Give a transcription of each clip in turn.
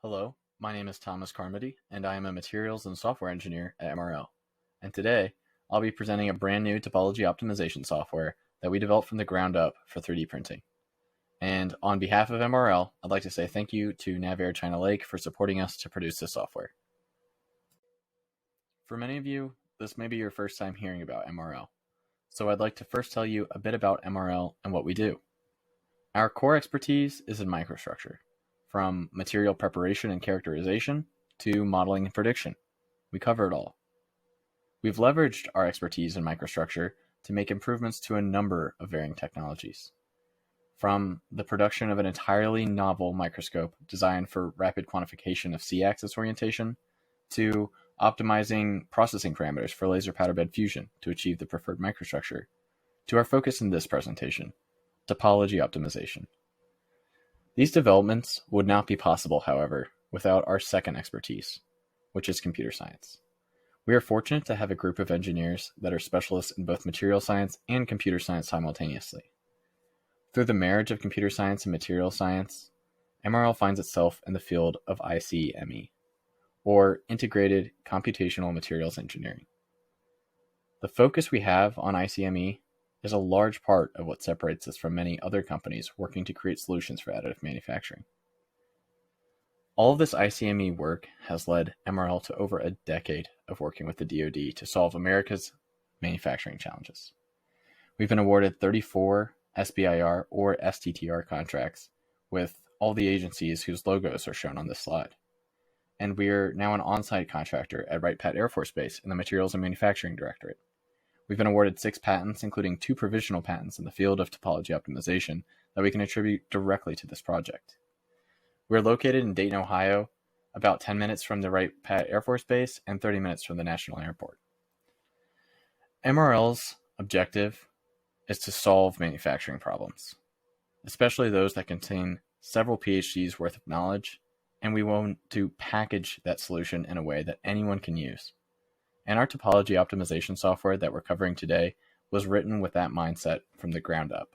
Hello, my name is Thomas Carmody, and I am a materials and software engineer at MRL. And today, I'll be presenting a brand new topology optimization software that we developed from the ground up for 3D printing. And on behalf of MRL, I'd like to say thank you to NavAir China Lake for supporting us to produce this software. For many of you, this may be your first time hearing about MRL. So I'd like to first tell you a bit about MRL and what we do. Our core expertise is in microstructure, from material preparation and characterization to modeling and prediction. We cover it all. We've leveraged our expertise in microstructure to make improvements to a number of varying technologies, from the production of an entirely novel microscope designed for rapid quantification of C-axis orientation to optimizing processing parameters for laser powder bed fusion to achieve the preferred microstructure, to our focus in this presentation, topology optimization. These developments would not be possible, however, without our second expertise, which is computer science. We are fortunate to have a group of engineers that are specialists in both material science and computer science simultaneously. Through the marriage of computer science and material science, MRL finds itself in the field of ICME, or Integrated Computational Materials Engineering. The focus we have on ICME is a large part of what separates us from many other companies working to create solutions for additive manufacturing. All of this ICME work has led MRL to over a decade of working with the DoD to solve America's manufacturing challenges. We've been awarded 34 SBIR or STTR contracts with all the agencies whose logos are shown on this slide. And we're now an on-site contractor at Wright-Patt Air Force Base in the Materials and Manufacturing Directorate. We've been awarded 6 patents, including 2 provisional patents in the field of topology optimization that we can attribute directly to this project. We're located in Dayton, Ohio, about 10 minutes from the Wright-Patt Air Force Base and 30 minutes from the National Airport. MRL's objective is to solve manufacturing problems, especially those that contain several PhDs worth of knowledge, and we want to package that solution in a way that anyone can use. And our topology optimization software that we're covering today was written with that mindset from the ground up.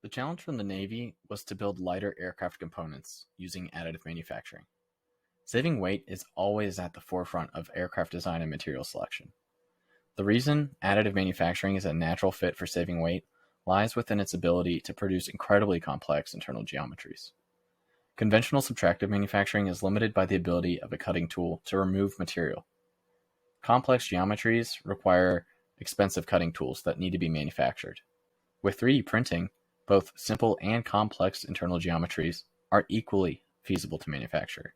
The challenge from the Navy was to build lighter aircraft components using additive manufacturing. Saving weight is always at the forefront of aircraft design and material selection. The reason additive manufacturing is a natural fit for saving weight lies within its ability to produce incredibly complex internal geometries. Conventional subtractive manufacturing is limited by the ability of a cutting tool to remove material. Complex geometries require expensive cutting tools that need to be manufactured. With 3D printing, both simple and complex internal geometries are equally feasible to manufacture.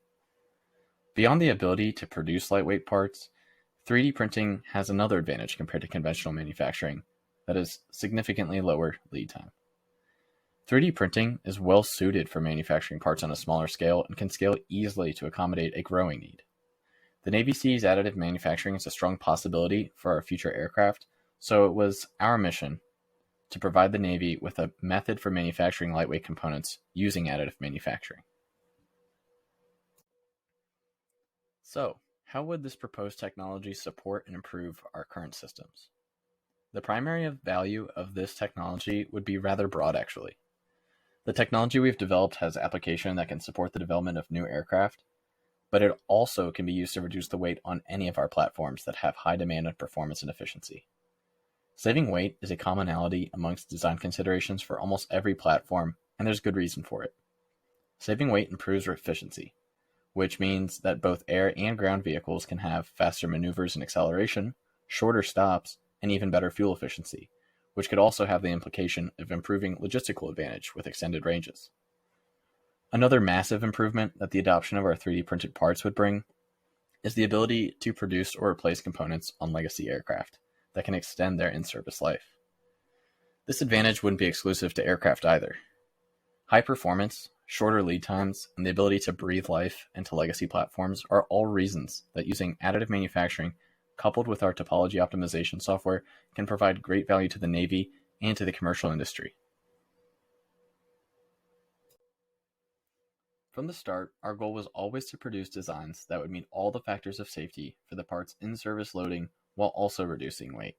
Beyond the ability to produce lightweight parts, 3D printing has another advantage compared to conventional manufacturing, that is significantly lower lead time. 3D printing is well suited for manufacturing parts on a smaller scale and can scale easily to accommodate a growing need. The Navy sees additive manufacturing as a strong possibility for our future aircraft, so it was our mission to provide the Navy with a method for manufacturing lightweight components using additive manufacturing. So, how would this proposed technology support and improve our current systems? The primary value of this technology would be rather broad, actually. The technology we've developed has application that can support the development of new aircraft, but it also can be used to reduce the weight on any of our platforms that have high demand on performance and efficiency. Saving weight is a commonality amongst design considerations for almost every platform, and there's good reason for it. Saving weight improves efficiency, which means that both air and ground vehicles can have faster maneuvers and acceleration, shorter stops, and even better fuel efficiency, which could also have the implication of improving logistical advantage with extended ranges. Another massive improvement that the adoption of our 3D printed parts would bring is the ability to produce or replace components on legacy aircraft that can extend their in-service life. This advantage wouldn't be exclusive to aircraft either. High performance, shorter lead times, and the ability to breathe life into legacy platforms are all reasons that using additive manufacturing coupled with our topology optimization software can provide great value to the Navy and to the commercial industry. From the start, our goal was always to produce designs that would meet all the factors of safety for the parts in-service loading while also reducing weight.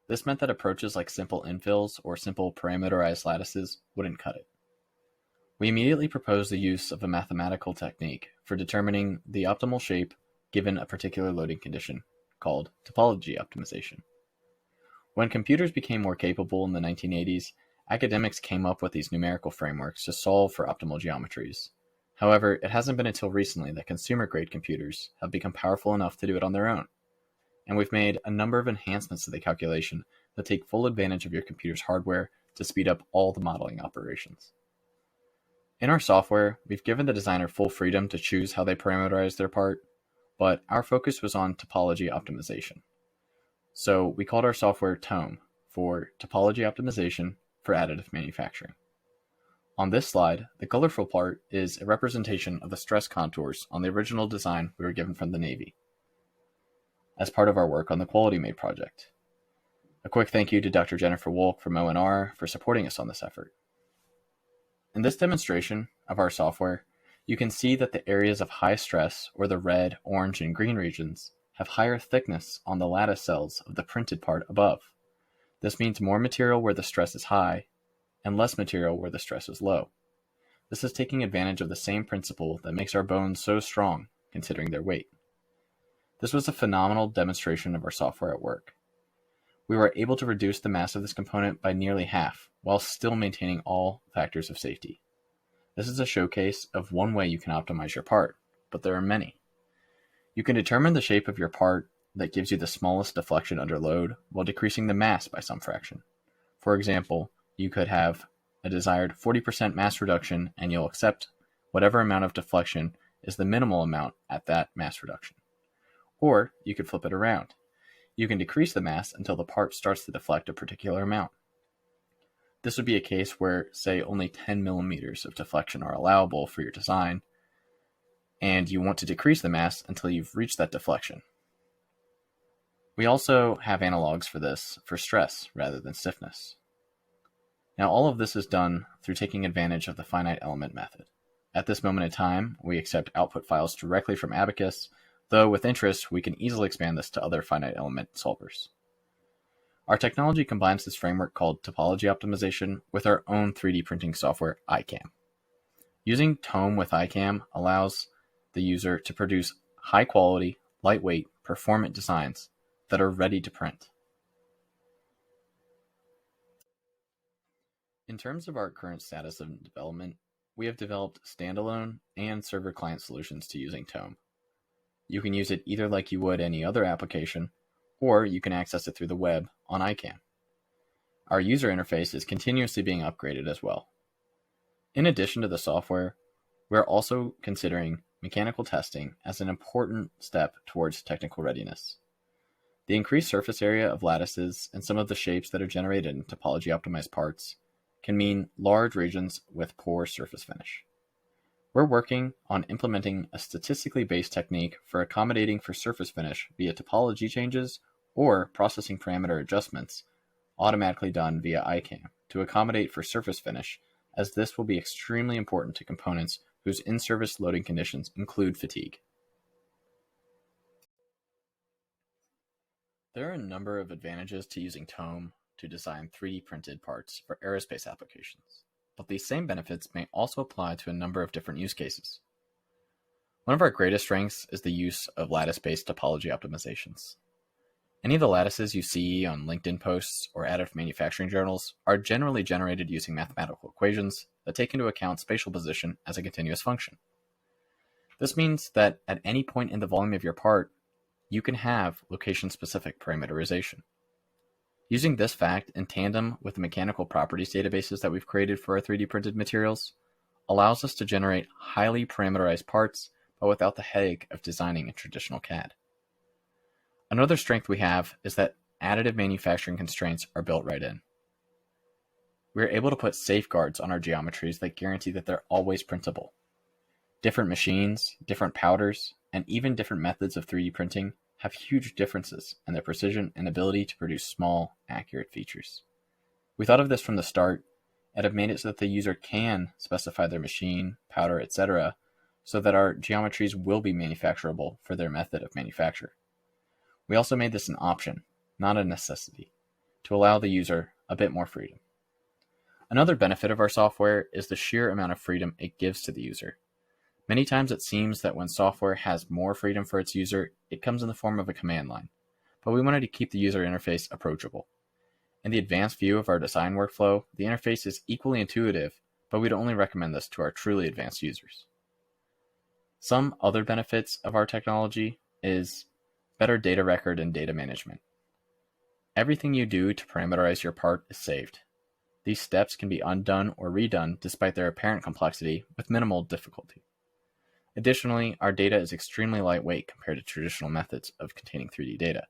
This meant that approaches like simple infills or simple parameterized lattices wouldn't cut it. We immediately proposed the use of a mathematical technique for determining the optimal shape given a particular loading condition, called Topology Optimization. When computers became more capable in the 1980s, academics came up with these numerical frameworks to solve for optimal geometries. However, it hasn't been until recently that consumer-grade computers have become powerful enough to do it on their own. And we've made a number of enhancements to the calculation that take full advantage of your computer's hardware to speed up all the modeling operations. In our software, we've given the designer full freedom to choose how they parameterize their part, but our focus was on topology optimization. So we called our software TOME for Topology Optimization for Additive Manufacturing. On this slide, the colorful part is a representation of the stress contours on the original design we were given from the Navy as part of our work on the Quality Made project. A quick thank you to Dr. Jennifer Wolk from ONR for supporting us on this effort. In this demonstration of our software, you can see that the areas of high stress, or the red, orange, and green regions, have higher thickness on the lattice cells of the printed part above. This means more material where the stress is high, and less material where the stress is low. This is taking advantage of the same principle that makes our bones so strong, considering their weight. This was a phenomenal demonstration of our software at work. We were able to reduce the mass of this component by nearly half, while still maintaining all factors of safety. This is a showcase of one way you can optimize your part, but there are many. You can determine the shape of your part that gives you the smallest deflection under load while decreasing the mass by some fraction. For example, you could have a desired 40% mass reduction and you'll accept whatever amount of deflection is the minimal amount at that mass reduction. Or you could flip it around. You can decrease the mass until the part starts to deflect a particular amount. This would be a case where, say, only 10 millimeters of deflection are allowable for your design, and you want to decrease the mass until you've reached that deflection. We also have analogs for this for stress rather than stiffness. Now, all of this is done through taking advantage of the finite element method. At this moment in time, we accept output files directly from Abacus, though with interest, we can easily expand this to other finite element solvers. Our technology combines this framework called Topology Optimization with our own 3D printing software, iCam. Using TOME with iCam allows the user to produce high-quality, lightweight, performant designs that are ready to print. In terms of our current status of development, we have developed standalone and server-client solutions to using TOME. You can use it either like you would any other application, or you can access it through the web on iCam. Our user interface is continuously being upgraded as well. In addition to the software, we're also considering mechanical testing as an important step towards technical readiness. The increased surface area of lattices and some of the shapes that are generated in topology-optimized parts can mean large regions with poor surface finish. We're working on implementing a statistically based technique for accommodating for surface finish via topology changes or processing parameter adjustments automatically done via iCam to accommodate for surface finish, as this will be extremely important to components whose in-service loading conditions include fatigue. There are a number of advantages to using TOME to design 3D printed parts for aerospace applications, but these same benefits may also apply to a number of different use cases. One of our greatest strengths is the use of lattice-based topology optimizations. Any of the lattices you see on LinkedIn posts or additive manufacturing journals are generally generated using mathematical equations that take into account spatial position as a continuous function. This means that at any point in the volume of your part, you can have location-specific parameterization. Using this fact in tandem with the mechanical properties databases that we've created for our 3D printed materials allows us to generate highly parameterized parts, but without the headache of designing in traditional CAD. Another strength we have is that additive manufacturing constraints are built right in. We are able to put safeguards on our geometries that guarantee that they're always printable. Different machines, different powders, and even different methods of 3D printing have huge differences in their precision and ability to produce small, accurate features. We thought of this from the start and have made it so that the user can specify their machine, powder, etc., so that our geometries will be manufacturable for their method of manufacture. We also made this an option, not a necessity, to allow the user a bit more freedom. Another benefit of our software is the sheer amount of freedom it gives to the user. Many times it seems that when software has more freedom for its user, it comes in the form of a command line, but we wanted to keep the user interface approachable. In the advanced view of our design workflow, the interface is equally intuitive, but we'd only recommend this to our truly advanced users. Some other benefits of our technology is better data record and data management. Everything you do to parameterize your part is saved. These steps can be undone or redone despite their apparent complexity with minimal difficulty. Additionally, our data is extremely lightweight compared to traditional methods of containing 3D data.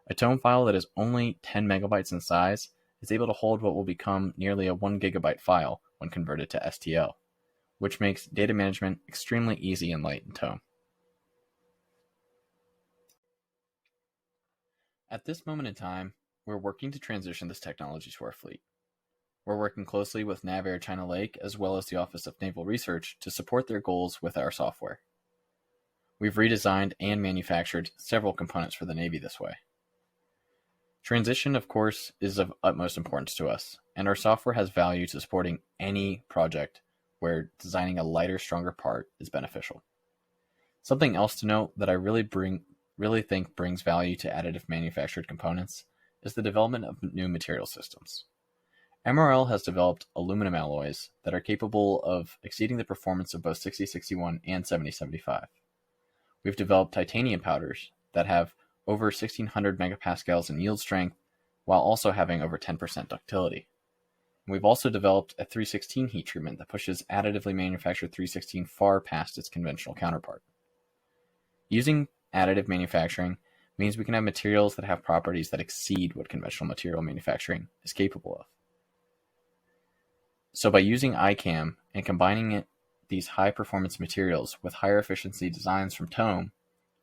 A tome file that is only 10 megabytes in size is able to hold what will become nearly a 1 gigabyte file when converted to STL, which makes data management extremely easy and light in tome. At this moment in time, we're working to transition this technology to our fleet. We're working closely with NavAir China Lake as well as the Office of Naval Research to support their goals with our software. We've redesigned and manufactured several components for the Navy this way. Transition, of course, is of utmost importance to us, and our software has value to supporting any project where designing a lighter, stronger part is beneficial. Something else to note that I really think brings value to additive manufactured components is the development of new material systems. MRL has developed aluminum alloys that are capable of exceeding the performance of both 6061 and 7075. We've developed titanium powders that have over 1600 megapascals in yield strength while also having over 10% ductility. We've also developed a 316 heat treatment that pushes additively manufactured 316 far past its conventional counterpart. Using additive manufacturing means we can have materials that have properties that exceed what conventional material manufacturing is capable of. So by using ICAM and combining these high-performance materials with higher efficiency designs from Tome,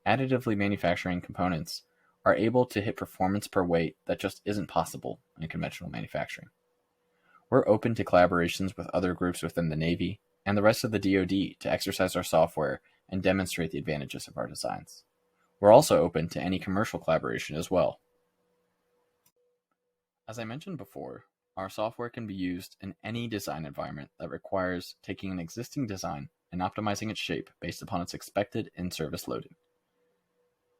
additively manufacturing components are able to hit performance per weight that just isn't possible in conventional manufacturing. We're open to collaborations with other groups within the Navy and the rest of the DoD to exercise our software and demonstrate the advantages of our designs. We're also open to any commercial collaboration as well. As I mentioned before, our software can be used in any design environment that requires taking an existing design and optimizing its shape based upon its expected in-service loading.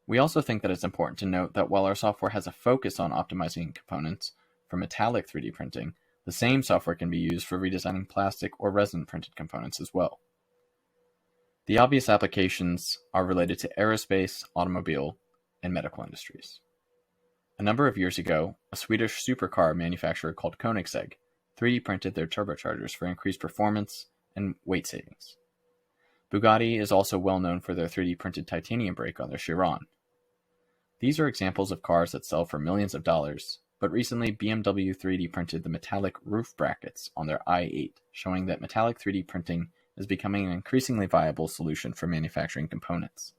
We also think that it's important to note that while our software has a focus on optimizing components for metallic 3D printing, the same software can be used for redesigning plastic or resin printed components as well. The obvious applications are related to aerospace, automobile, and medical industries. A number of years ago, a Swedish supercar manufacturer called Koenigsegg 3D printed their turbochargers for increased performance and weight savings. Bugatti is also well known for their 3D printed titanium brake on their Chiron. These are examples of cars that sell for millions of dollars, but recently BMW 3D printed the metallic roof brackets on their i8, showing that metallic 3D printing is becoming an increasingly viable solution for manufacturing components.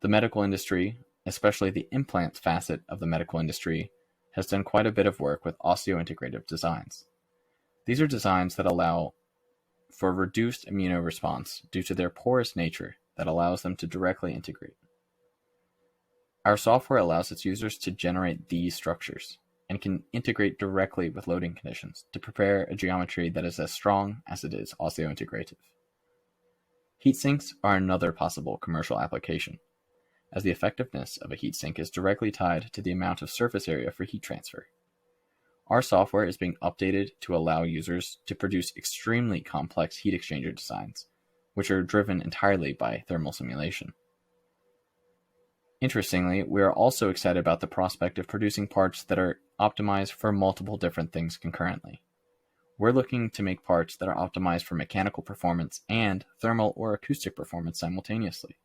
The medical industry, especially the implant facet of the medical industry, has done quite a bit of work with osseointegrative designs. These are designs that allow for reduced immunoresponse due to their porous nature that allows them to directly integrate. Our software allows its users to generate these structures and can integrate directly with loading conditions to prepare a geometry that is as strong as it is osseointegrative. Heat sinks are another possible commercial application, as the effectiveness of a heat sink is directly tied to the amount of surface area for heat transfer. Our software is being updated to allow users to produce extremely complex heat exchanger designs, which are driven entirely by thermal simulation. Interestingly, we are also excited about the prospect of producing parts that are optimized for multiple different things concurrently. We're looking to make parts that are optimized for mechanical performance and thermal or acoustic performance simultaneously.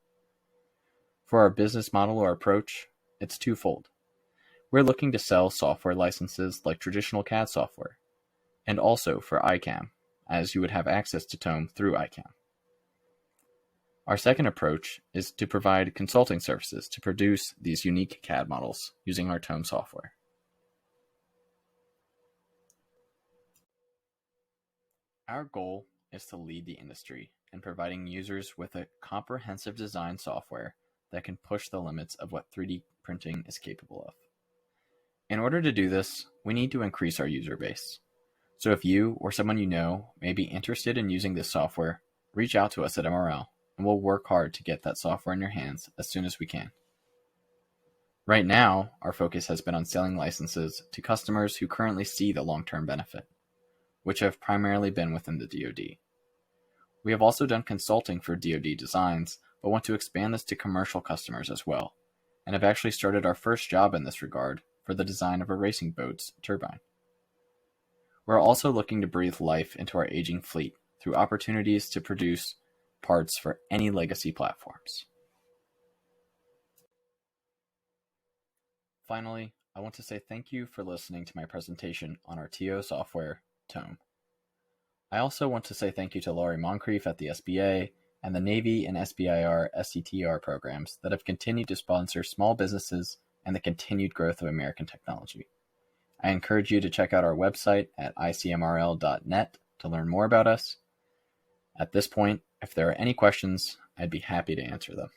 For our business model or approach, it's twofold. We're looking to sell software licenses like traditional CAD software, and also for ICAM, as you would have access to Tome through ICAM. Our second approach is to provide consulting services to produce these unique CAD models using our Tome software. Our goal is to lead the industry in providing users with a comprehensive design software that can push the limits of what 3D printing is capable of. In order to do this, we need to increase our user base. So if you or someone you know may be interested in using this software, reach out to us at MRL, and we'll work hard to get that software in your hands as soon as we can. Right now, our focus has been on selling licenses to customers who currently see the long-term benefit, which have primarily been within the DoD. We have also done consulting for DoD designs, but want to expand this to commercial customers as well, and have actually started our first job in this regard for the design of a racing boat's turbine. We're also looking to breathe life into our aging fleet through opportunities to produce parts for any legacy platforms. Finally, I want to say thank you for listening to my presentation on our TO software, Tome. I also want to say thank you to Laurie Moncrief at the SBA and the Navy and SBIR SCTR programs that have continued to sponsor small businesses and the continued growth of American technology. I encourage you to check out our website at icmrl.net to learn more about us. At this point, if there are any questions, I'd be happy to answer them.